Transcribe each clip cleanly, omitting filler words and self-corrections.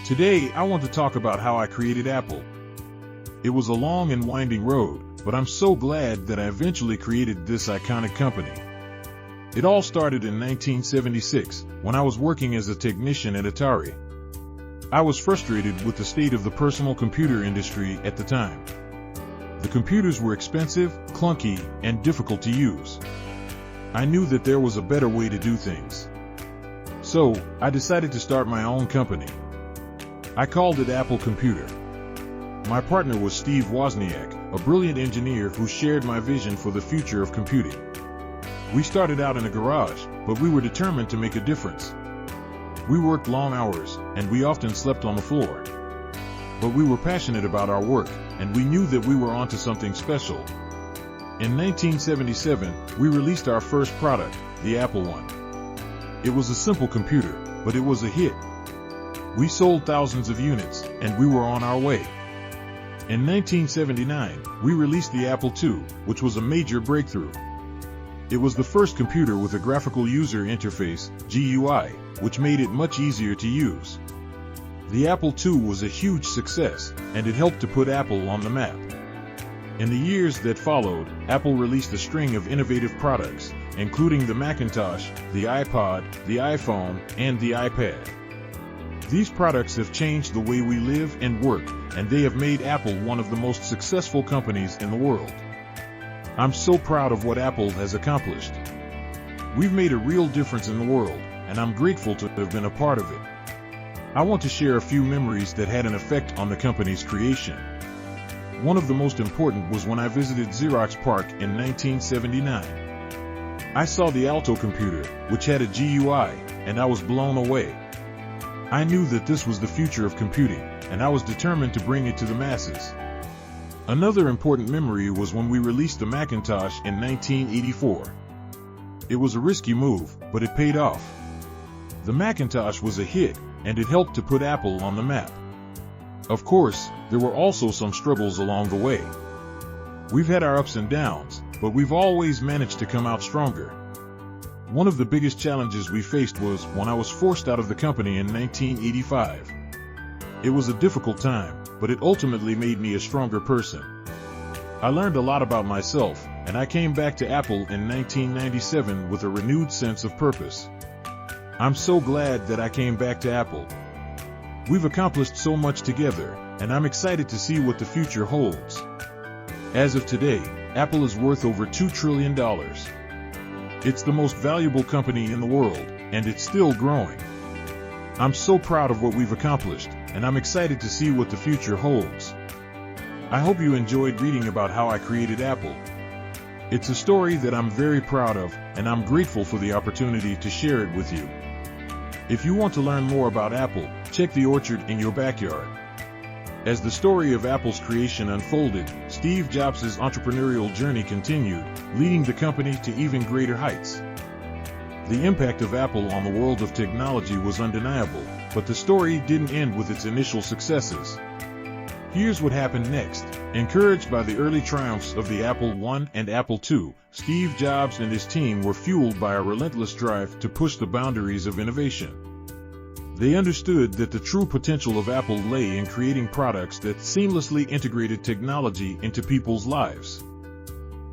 Today, I want to talk about how I created Apple. It was a long and winding road, but I'm so glad that I eventually created this iconic company. It all started in 1976, when I was working as a technician at Atari. I was frustrated with the state of the personal computer industry at the time. The computers were expensive, clunky, and difficult to use. I knew that there was a better way to do things. So, I decided to start my own company. I called it Apple Computer. My partner was Steve Wozniak, a brilliant engineer who shared my vision for the future of computing. We started out in a garage, but we were determined to make a difference. We worked long hours, and we often slept on the floor. But we were passionate about our work, and we knew that we were onto something special. In 1977, we released our first product, the Apple I. It was a simple computer, but it was a hit. We sold thousands of units, and we were on our way. In 1979, we released the Apple II, which was a major breakthrough. It was the first computer with a graphical user interface, GUI, which made it much easier to use. The Apple II was a huge success, and it helped to put Apple on the map. In the years that followed, Apple released a string of innovative products, including the Macintosh, the iPod, the iPhone, and the iPad. These products have changed the way we live and work, and they have made Apple one of the most successful companies in the world. I'm so proud of what Apple has accomplished. We've made a real difference in the world, and I'm grateful to have been a part of it. I want to share a few memories that had an effect on the company's creation. One of the most important was when I visited Xerox PARC in 1979. I saw the Alto computer, which had a GUI, and I was blown away. I knew that this was the future of computing, and I was determined to bring it to the masses. Another important memory was when we released the Macintosh in 1984. It was a risky move, but it paid off. The Macintosh was a hit, and it helped to put Apple on the map. Of course, there were also some struggles along the way. We've had our ups and downs, but we've always managed to come out stronger. One of the biggest challenges we faced was when I was forced out of the company in 1985. It was a difficult time, but it ultimately made me a stronger person. I learned a lot about myself, and I came back to Apple in 1997 with a renewed sense of purpose. I'm so glad that I came back to Apple. We've accomplished so much together, and I'm excited to see what the future holds. As of today, Apple is worth over $2 trillion. It's the most valuable company in the world, and it's still growing. I'm so proud of what we've accomplished, and I'm excited to see what the future holds. I hope you enjoyed reading about how I created Apple. It's a story that I'm very proud of, and I'm grateful for the opportunity to share it with you. If you want to learn more about Apple, check the orchard in your backyard. As the story of Apple's creation unfolded, Steve Jobs' entrepreneurial journey continued, leading the company to even greater heights. The impact of Apple on the world of technology was undeniable, but the story didn't end with its initial successes. Here's what happened next. Encouraged by the early triumphs of the Apple I and Apple II, Steve Jobs and his team were fueled by a relentless drive to push the boundaries of innovation. They understood that the true potential of Apple lay in creating products that seamlessly integrated technology into people's lives.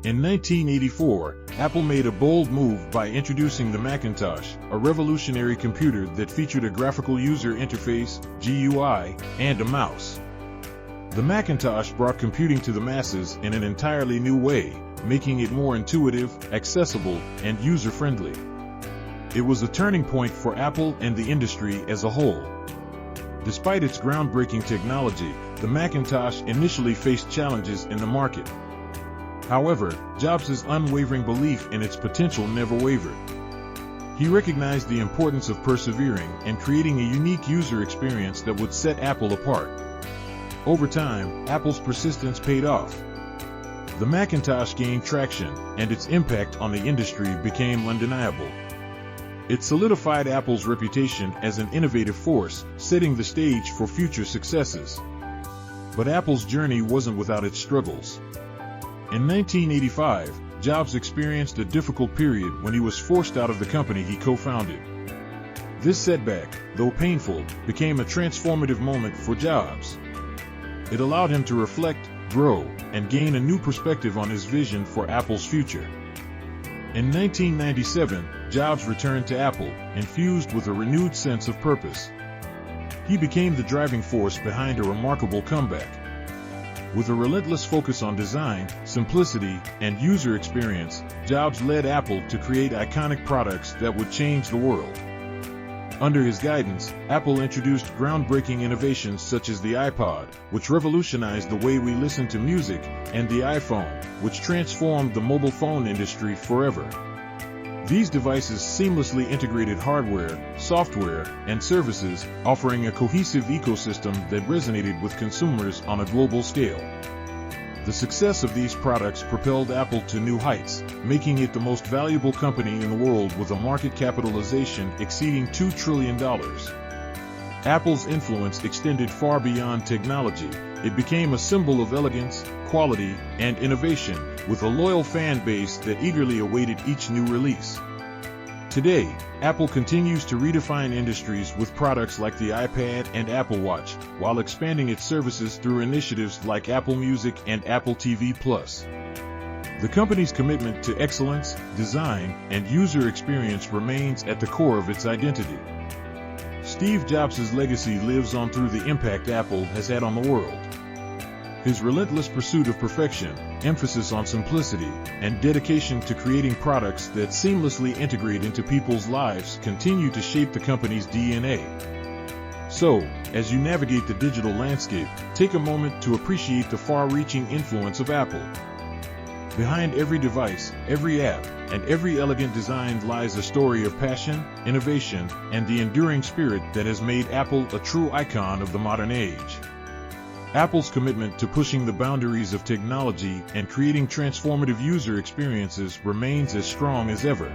In 1984, Apple made a bold move by introducing the Macintosh, a revolutionary computer that featured a graphical user interface, GUI, and a mouse. The Macintosh brought computing to the masses in an entirely new way, making it more intuitive, accessible, and user-friendly. It was a turning point for Apple and the industry as a whole. Despite its groundbreaking technology, the Macintosh initially faced challenges in the market. However, Jobs' unwavering belief in its potential never wavered. He recognized the importance of persevering and creating a unique user experience that would set Apple apart. Over time, Apple's persistence paid off. The Macintosh gained traction, and its impact on the industry became undeniable. It solidified Apple's reputation as an innovative force, setting the stage for future successes. But Apple's journey wasn't without its struggles. In 1985, Jobs experienced a difficult period when he was forced out of the company he co-founded. This setback, though painful, became a transformative moment for Jobs. It allowed him to reflect, grow, and gain a new perspective on his vision for Apple's future. In 1997, Jobs returned to Apple, infused with a renewed sense of purpose. He became the driving force behind a remarkable comeback. With a relentless focus on design, simplicity, and user experience, Jobs led Apple to create iconic products that would change the world. Under his guidance, Apple introduced groundbreaking innovations such as the iPod, which revolutionized the way we listen to music, and the iPhone, which transformed the mobile phone industry forever. These devices seamlessly integrated hardware, software, and services, offering a cohesive ecosystem that resonated with consumers on a global scale. The success of these products propelled Apple to new heights, making it the most valuable company in the world with a market capitalization exceeding $2 trillion. Apple's influence extended far beyond technology. It became a symbol of elegance, quality, and innovation, with a loyal fan base that eagerly awaited each new release. Today, Apple continues to redefine industries with products like the iPad and Apple Watch, while expanding its services through initiatives like Apple Music and Apple TV+. The company's commitment to excellence, design, and user experience remains at the core of its identity. Steve Jobs' legacy lives on through the impact Apple has had on the world. His relentless pursuit of perfection, emphasis on simplicity, and dedication to creating products that seamlessly integrate into people's lives continue to shape the company's DNA. So, as you navigate the digital landscape, take a moment to appreciate the far-reaching influence of Apple. Behind every device, every app, and every elegant design lies a story of passion, innovation, and the enduring spirit that has made Apple a true icon of the modern age. Apple's commitment to pushing the boundaries of technology and creating transformative user experiences remains as strong as ever.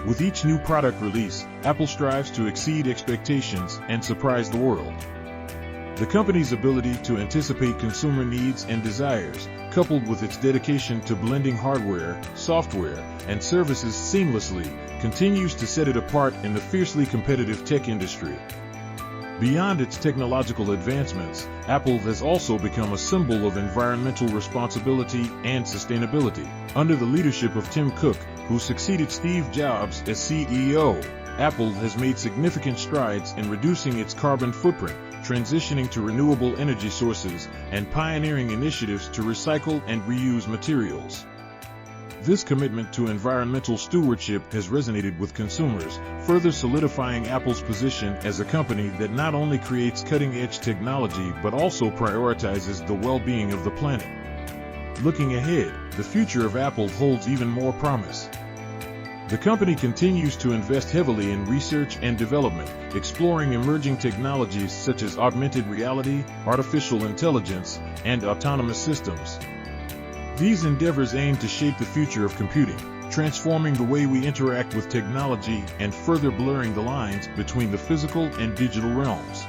With each new product release, Apple strives to exceed expectations and surprise the world. The company's ability to anticipate consumer needs and desires, coupled with its dedication to blending hardware, software, and services seamlessly, continues to set it apart in the fiercely competitive tech industry. Beyond its technological advancements, Apple has also become a symbol of environmental responsibility and sustainability. Under the leadership of Tim Cook, who succeeded Steve Jobs as CEO, Apple has made significant strides in reducing its carbon footprint, transitioning to renewable energy sources, and pioneering initiatives to recycle and reuse materials. This commitment to environmental stewardship has resonated with consumers, further solidifying Apple's position as a company that not only creates cutting-edge technology but also prioritizes the well-being of the planet. Looking ahead, the future of Apple holds even more promise. The company continues to invest heavily in research and development, exploring emerging technologies such as augmented reality, artificial intelligence, and autonomous systems. These endeavors aim to shape the future of computing, transforming the way we interact with technology and further blurring the lines between the physical and digital realms.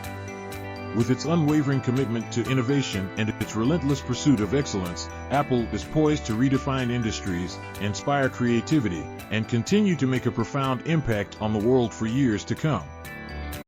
With its unwavering commitment to innovation and its relentless pursuit of excellence, Apple is poised to redefine industries, inspire creativity, and continue to make a profound impact on the world for years to come.